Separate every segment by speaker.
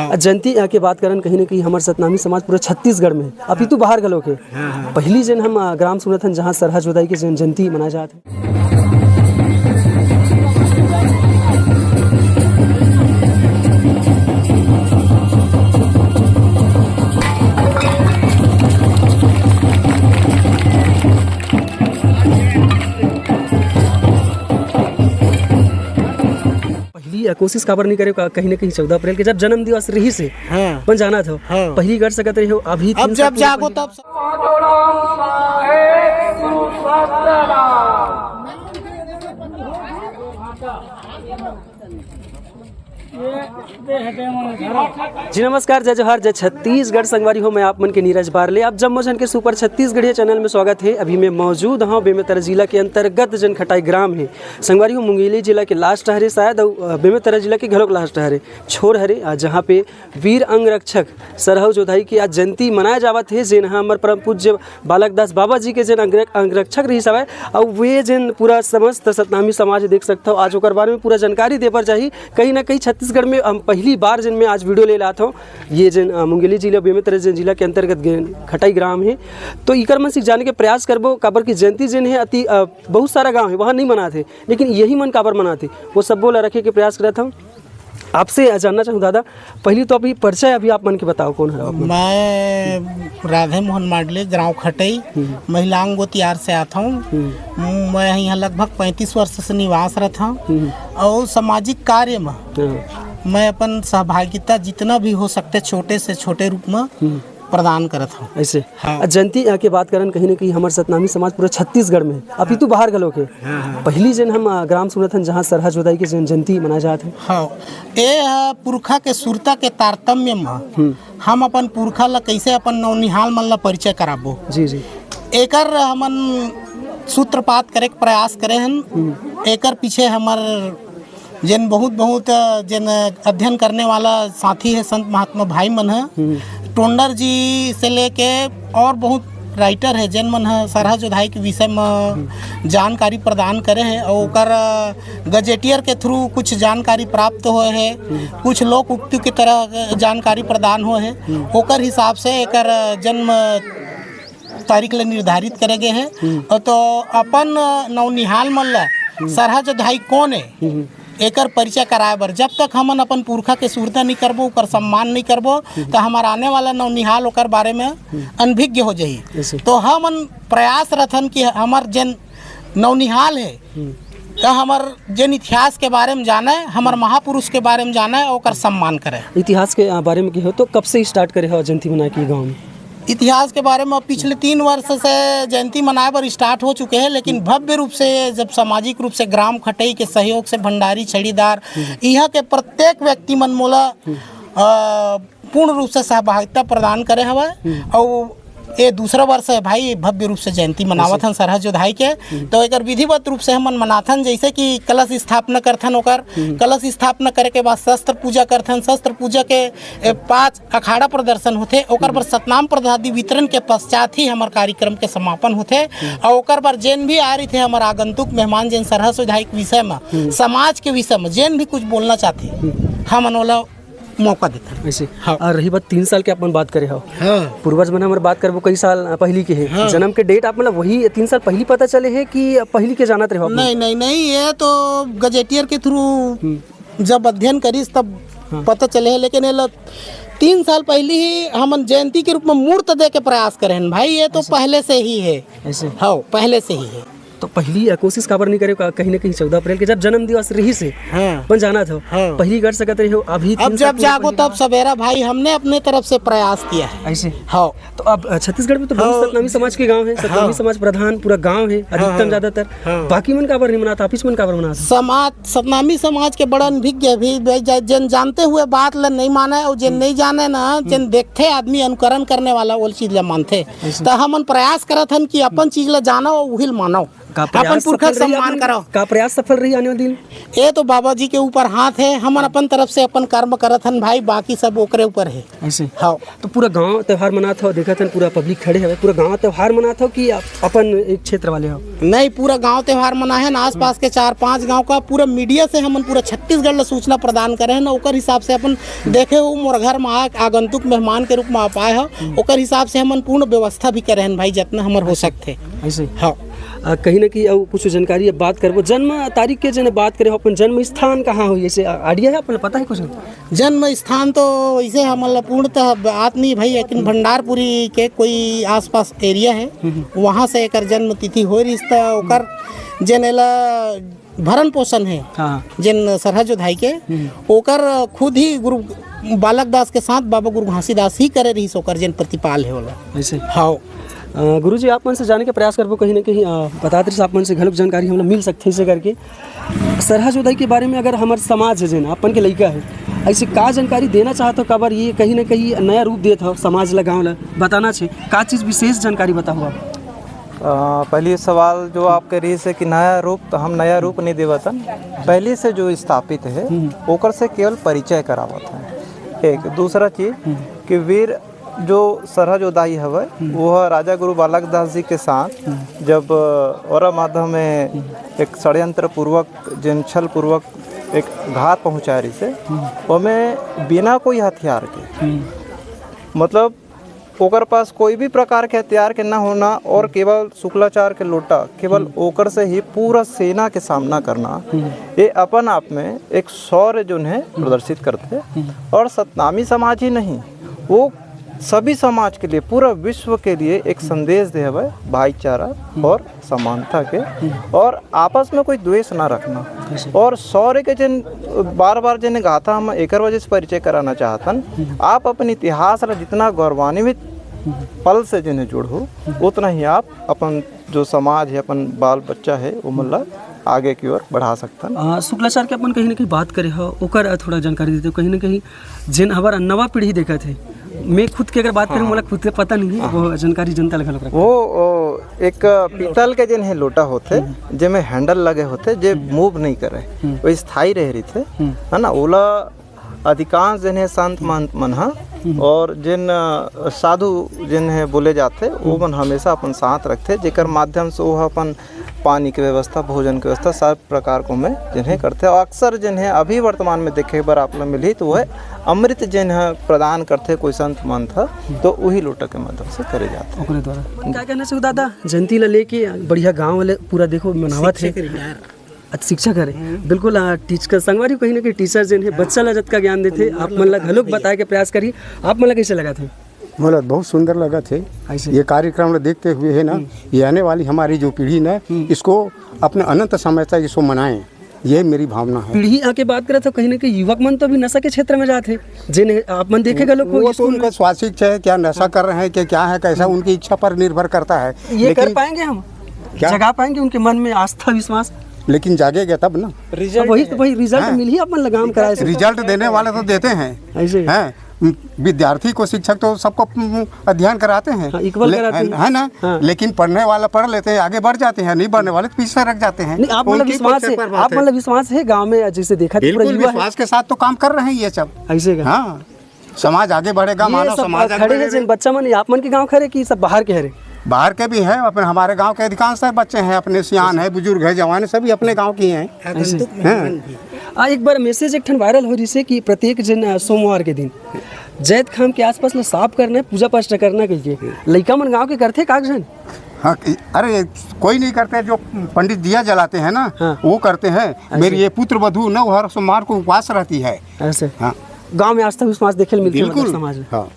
Speaker 1: जयंती के बात करन कहीं न कहीं हमारे सतनामी समाज पूरे छत्तीसगढ़ में अभी तो बाहर गलो के पहली जन हम ग्राम सुनत हन जहाँ सरहा जोदाई के जयंती मनाए जात है। कोशिश काबर नहीं करे कहीं न कहीं 14 अप्रैल के जब जन्म दिवस रही से बन जाना था पहली कर सकते रहे हो अभी
Speaker 2: अब जब जागो तब
Speaker 1: जी नमस्कार, जय जोहार, जय छत्तीसगढ़। संगवारी हो मैं आप मन के नीरज बारले। आप जम्मो जन के सुपर छत्तीसगढ़िया चैनल में स्वागत है। अभी मैं मौजूद हूँ बेमेतरा जिला के अंतर्गत जन खटाई ग्राम है। संगवारी हो मुंगेली जिला के लास्ट हरे शायद बेमेतरा जिला के घलोक लास्ट हरे छोर हरे जहाँ पे वीर अंगरक्षक सरहु जोधाई की आज जयंती मनाया जावत है। जेन हमारे परम पूज्य बालक दास बाबा जी के जेन अंगरक्षक रही सवय और वे जेन पूरा समस्त सतनामी समाज देख सकते हो। आज ओकर बारे में पूरा जानकारी दे पर चाहिए। कहीं ना कहीं छत्तीसगढ़ में हम पहली बार जिन में आज वीडियो ले लाता हूँ। ये जिन मुंगेली जिला बेमेतरा जिला के अंतर्गत खटाई ग्राम है तो इकर मन से जाने के प्रयास करबो काबर की जयंती जिन है अति बहुत सारा गांव है वहाँ नहीं मनाते लेकिन यही मन काबर मनाते वो सब बोला रखे के प्रयास करता हूँ। आपसे जानना चाहूँ दादा पहली तो अभी परिचय अभी आप मन के बताओ कौन है।
Speaker 2: मैं राधे मोहन माडले ग्राम खटई महिलांग गोतियार से आता हूँ। मैं यहाँ लगभग 35 वर्ष से निवास रहता हूँ और सामाजिक कार्य में मैं अपन सहभागिता जितना भी हो सकते छोटे से छोटे रूप में प्रदान करत हूँ।
Speaker 1: ऐसे जयंती के बात करन कहीं न कहीं हमारे सतनामी समाज पूरे छत्तीसगढ़ में अभी तो बाहर गलो के पहली जन हम ग्राम सुनत हन जहाँ सरहा जोदाई के जयंती मनाए जात है।
Speaker 2: हाँ ये पुरखा के सुरता के तारतम्य में हम अपन पुरखा ला कैसे अपन नौनिहाल मन ला परिचय कराबो।
Speaker 1: जी जी
Speaker 2: एकर हमन सूत्रपात करे के प्रयास करे हन। एकर पीछे हमार जिन बहुत जिन अध्ययन करने वाला साथी है संत महात्मा भाई मन है टोंडर जी से लेके और बहुत राइटर है जिन मन है सरहा जोधाई के विषय में जानकारी प्रदान करे हैं और ओकर गजेटियर के थ्रू कुछ जानकारी प्राप्त हुए है। कुछ लोक उक्ति की तरह जानकारी प्रदान हुए है। ओकर हिसाब से एकर जन्म तारीख ले निर्धारित करे गए हैं। और तो अपन नौनिहाल मन ला सरहा जोधाई कौन है एकर परिचय कराए बर जब तक हमन अपन पुरखा के सुरता नहीं करबो ओकर सम्मान नहीं करबो तो हमार आने वाला नौनिहाल ओकर बारे में अनभिज्ञ हो जाही। तो हमन प्रयास रथन कि हमार जन नौनिहाल है तो हमार जन इतिहास के बारे में जाने हमार महापुरुष के बारे में जाने ओकर सम्मान करे।
Speaker 1: इतिहास के बारे में की हो तो कब से स्टार्ट करे हो जयंती मना के गाँव में?
Speaker 2: इतिहास के बारे में पिछले 3 वर्ष से जयंती मनाए पर स्टार्ट हो चुके हैं लेकिन भव्य रूप से जब सामाजिक रूप से ग्राम खटई के सहयोग से भंडारी छड़ीदार यहाँ के प्रत्येक व्यक्ति मन मोला पूर्ण रूप से सहभागिता प्रदान करे हवा और ये दूसरा वर्ष है भाई भव्य रूप से जयंती मनावत हन सरहा जोधाई के। तो एक विधिवत रूप से हमन मनाथन जैसे कि कलश स्थापना करथन ओकर कलश स्थापना करे के बाद शस्त्र पूजा करथन। शस्त्र पूजा के 5 अखाड़ा प्रदर्शन होते ओकर पर सतनाम प्रसादी वितरण के पश्चात ही हमार कार्यक्रम के समापन होते और ओकर पर जैन भी आ रही थे हमार आगंतुक मेहमान जैन सरहा जोधाई के विषय में समाज के विषय में जैन भी कुछ बोलना चाहते हम ओला मौका देता
Speaker 1: ऐसे। और रही बात 3 साल के अपन बात करे हो पूर्वज मन हमारे बात करबो कई साल पहली के है जन्म के डेट आप मतलब वही 3 साल पहली पता चले है कि पहली के जानत रहे हो?
Speaker 2: नहीं ये तो गजेटियर के थ्रू जब अध्ययन करीस तब पता चले है लेकिन 3 साल पहले ही हम जयंती के रूप में मूर्त दे के प्रयास करे हैं भाई। ये तो पहले से ही है ऐसे। हाँ पहले से ही है।
Speaker 1: तो पहली कोशिश काबर नहीं करे कहीं न कहीं 14 अप्रैल के जब जन्म दिवस रही से बन जाना था पहली कर सकते रहे हो अभी
Speaker 2: अब जब जागो तब सवेरा भाई हमने अपने तरफ से प्रयास किया है ऐसे। हाँ
Speaker 1: तो अब छत्तीसगढ़ में तो बहुत सतनामी समाज के गांव है सतनामी समाज प्रधान पूरा गांव है अधिकतम ज्यादातर बाकी मन काबर नहीं मनाता ऑफिस मन काबर मनाता
Speaker 2: समाज सतनामी समाज के बड़ा अनभिज्ञ भी जन जानते हुए बात ला नहीं माने और जिन नहीं जाने ना जिन देखते आदमी अनुकरण करने वाला वो चीज ला मानते तो हमन प्रयास करत हन कि अपन चीज ला जानो और वही मानो। अपन पुरखा सम्मान करो।
Speaker 1: का प्रयास सफल रही आने वाले दिन?
Speaker 2: ये तो बाबा जी के ऊपर हाथ है, हम अपन तरफ से अपन कर्म करत हन भाई, बाकी सब ओकरे ऊपर है।
Speaker 1: ऐसे
Speaker 2: हाँ,
Speaker 1: तो पूरा गांव त्योहार मनात हो, देखा था पूरा पब्लिक खड़े है, पूरा गांव त्योहार मनात हो कि अपन एक क्षेत्र वाले हो?
Speaker 2: नहीं, पूरा गांव त्योहार मना है ना, आसपास के 4-5 गांव का पूरा मीडिया से हम पूरा छत्तीसगढ़ ला सूचना प्रदान करे हैं ना, ओकर हिसाब से अपन देखे हो मोर घर में आगंतुक मेहमान के रूप में आ पाए हो, ओकर हिसाब से हम पूर्ण व्यवस्था भी करे हैं भाई, जितना हमर हो सकते।
Speaker 1: ऐसे
Speaker 2: हाँ,
Speaker 1: कहीं ना कहीं अब कुछ जानकारी अब बात करबो, जन्म तारीख के जन बात करे, अपन जन्म स्थान कहाँ हुई, ऐसे आइडिया है अपन पता है कुछ?
Speaker 2: जन्म स्थान तो इसे हमारा पूर्णतः बात नहीं भाई, लेकिन भंडारपुरी के कोई आसपास एरिया है, वहाँ से एक जन्म तिथि हो रही, ओकर जनेला भरण पोषण है।
Speaker 1: हाँ,
Speaker 2: जिन सरहद जोधाई के ओकर खुद ही गुरु बालक दास के साथ बाबा गुरु घासीदास ही करे रही, ओकर जिन प्रतिपाल है वाला।
Speaker 1: ऐसे
Speaker 2: हाँ,
Speaker 1: गुरु जी आप मन से जाने के प्रयास करबो, कहीं ना कहीं बताते रहे आप मन से घलक जानकारी हम मिल सकते इसे करके। सरहद जोधाई के बारे में अगर हमारे समाज है जन अपन के लड़का है, ऐसे का जानकारी देना चाहते हो, कबर ये कहीं ना कहीं नया रूप देता हो समाज ला, गाँव ला बताना चाहिए, का चीज़ विशेष जानकारी बताओ आप?
Speaker 3: पहली सवाल जो आप कह रही है कि नया रूप, तो हम नया रूप नहीं देवतन, पहले से जो स्थापित है ओकर से केवल परिचय करावत है। एक दूसरा चीज कि वीर जो सरहद जोधाई हवे वह राजा गुरु बालक दास जी के साथ जब और माध्यम में एक षड्यंत्र पूर्वक जिन छल पूर्वक एक घात पहुँचा रही से, उसमें बिना कोई हथियार के, मतलब ओकर पास कोई भी प्रकार के हथियार के न होना और केवल शुक्लाचार के लोटा, केवल ओकर से ही पूरा सेना के सामना करना, ये अपन आप में एक शौर्य जो है प्रदर्शित करते। और सतनामी समाज ही नहीं, वो सभी समाज के लिए, पूरा विश्व के लिए एक संदेश दे हुए भाईचारा और समानता के, और आपस में कोई द्वेष ना रखना। और शौर्य के जिन बार बार जिन गाथा हम एक वजह से परिचय कराना चाहतन, आप अपने इतिहास ला जितना गौरवान्वित पल से जिन्हें जुड़ो, उतना ही आप अपन जो समाज है, अपन बाल बच्चा है, वो मतलब आगे की ओर बढ़ा सकता।
Speaker 1: शुक्लाचार के अपन कहीं ना कहीं बात करे हो, ओकर थोड़ा जानकारी देते हो, कहीं ना कहीं जिन हमारा नवा पीढ़ी देखा थे, मैं खुद की अगर बात करूँ, मुझे खुद के पता नहीं है, वो जानकारी जनता लगा लग।
Speaker 3: वो एक पीतल के जिन है लोटा होते, जिनमें हैंडल लगे होते, जो मूव नहीं करे, वो स्थायी रह रही थे, है ना। ओला अधिकांश जिन है संत महंत मन हा और जिन साधु जिन है बोले जाते, वो मन हमेशा अपन साथ रखते, जेकर माध्यम से वो अपन पानी की व्यवस्था, भोजन की व्यवस्था, सब प्रकार को में जिन्हें करते। और अक्सर जिन्हें अभी वर्तमान में देखे बार आप लोग मिली, तो वह अमृत जिन्हें प्रदान करते कोई संत मंथ, तो वही लोटा के माध्यम से करे जाते हैं
Speaker 1: द्वारा। क्या कहना चाहिए दादा, जयंती ला लेके बढ़िया गाँव वाले पूरा देखो मनावत है, शिक्षा करे बिल्कुल। टीचर संगवारी कहीं ना कहीं टीचर जिन है बच्चा ला जत का ज्ञान देते, आप मन ला घलोक बताए के प्रयास करिए, आप मन ला कैसे लगा थे?
Speaker 4: मतलब बहुत सुंदर लगा थे ये कार्यक्रम देखते हुए, है ना। ये आने वाली हमारी जो पीढ़ी ना, इसको अपने अनंत समय तक इसको मनाएं, ये मेरी भावना है।
Speaker 1: पीढ़ी आके बात करे तो कहीं ना कहीं युवक मन तो भी नशा के क्षेत्र में जाते, जिन्हें आप मन देखेगा लोग,
Speaker 4: वो तो उनका स्वास्थ्य है, क्या नशा कर रहे हैं, क्या है, कैसा, उनकी इच्छा पर निर्भर करता है।
Speaker 1: ये कर पाएंगे हम, जगा पाएंगे उनके मन में आस्था विश्वास,
Speaker 4: लेकिन जागेगा तब ना।
Speaker 1: वही रिजल्ट मिल ही अपन लगाम कराए।
Speaker 4: रिजल्ट देने वाले तो देते हैं,
Speaker 1: ऐसे
Speaker 4: हैं विद्यार्थी को, शिक्षक तो सबको अध्ययन कराते हैं,
Speaker 1: इक्वल कराते हैं,
Speaker 4: है ना। लेकिन पढ़ने वाला पढ़ लेते हैं, आगे बढ़ जाते हैं, नहीं बढ़ने वाले तो पीछे रख जाते हैं।
Speaker 1: नहीं, आप मतलब विश्वास है, आप मतलब विश्वास है गांव में जैसे देखा,
Speaker 4: बिल्कुल विश्वास के साथ तो काम कर रहे हैं ये सब,
Speaker 1: ऐसे।
Speaker 4: हाँ, समाज आगे बढ़ेगा, मानव समाज
Speaker 1: खड़े हैं जिन बच्चा मन, आप मन के गाँव खड़े कि सब बाहर के हरे?
Speaker 4: बाहर के भी हैं, अपने हमारे गांव के अधिकांश बच्चे हैं, अपने सियान है, बुजुर्ग है, जवान है, सभी अपने गांव के हैं।
Speaker 1: एक बार मैसेज एक ठन वायरल हो रही है कि प्रत्येक दिन सोमवार के दिन जैत खाम के आसपास में साफ करना है, पूजा पाठ करना कहिए, लड़का मन गाँव के करते कागजन?
Speaker 4: हाँ, अरे कोई नहीं करते, जो पंडित दिया जलाते हैं ना,
Speaker 1: हाँ,
Speaker 4: वो करते हैं। मेरी ये पुत्र वधू न हर सोमवार को उपवास रहती है
Speaker 1: ऐसे।
Speaker 4: हाँ,
Speaker 1: गांव में आस्था विश्वास देखे मिलती है
Speaker 4: बिल्कुल
Speaker 1: समाज में।
Speaker 4: हाँ।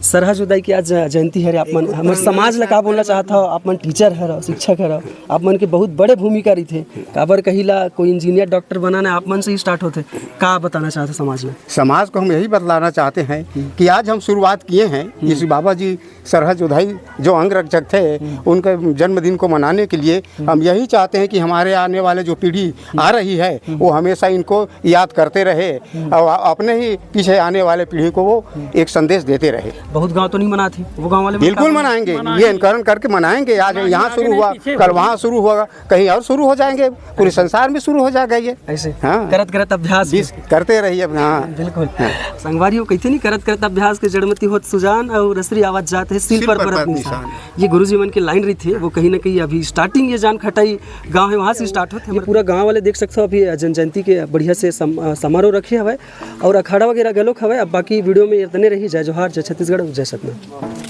Speaker 1: सरहद जोधाई की आज जयंती है, आप मन हमारे समाज ला का बोलना चाहता हो? आप मन टीचर है, शिक्षक है, आप मन के बहुत बड़े भूमिका रही थे, काबर कहिला कोई इंजीनियर डॉक्टर बनाना आप मन से ही स्टार्ट होते, का बताना चाहते समाज में?
Speaker 4: समाज को हम यही बतलाना चाहते हैं कि आज हम शुरुआत किए हैं इस बाबा जी सरहद जोधाई जो अंग रक्षक थे, उनके जन्मदिन को मनाने के लिए। हम यही चाहते हैं कि हमारे आने वाले जो पीढ़ी आ रही है, वो हमेशा इनको याद करते रहे और अपने ही पीछे आने वाले पीढ़ी को वो एक संदेश देते रहे।
Speaker 1: बहुत गांव तो नहीं मनाते, वो गांव वाले
Speaker 4: बिल्कुल मनाएंगे, ये अनुकरण करके मनाएंगे। आज यहाँ शुरू हुआ, कल वहाँ शुरू होगा, कहीं और शुरू हो जाएंगे, पूरे संसार में शुरू हो जाएगा ये।
Speaker 1: ऐसे
Speaker 4: हाँ।
Speaker 1: करत करत अभ्यास
Speaker 4: करते रहिए। हाँ
Speaker 1: बिल्कुल। संगवारियों कहते नहीं करत करत अभ्यास के जड़मती होत सुजान और रसरी आवाज जाते है सिर पर परत निशान। ये गुरुजी मन के लाइन रही थी, वो कहीं ना कहीं अभी स्टार्टिंग ये जान खटाई गांव है वहाँ से स्टार्ट होते हैं। पूरा गांव वाले देख सकते हो अभी जन जयंती के बढ़िया से समारोह रखे हवे और अखाड़ा वगैरह गलोक हवे। अब बाकी वीडियो में इतने रही। जय जोहार, जय छत्तीसगढ़, जय सतना।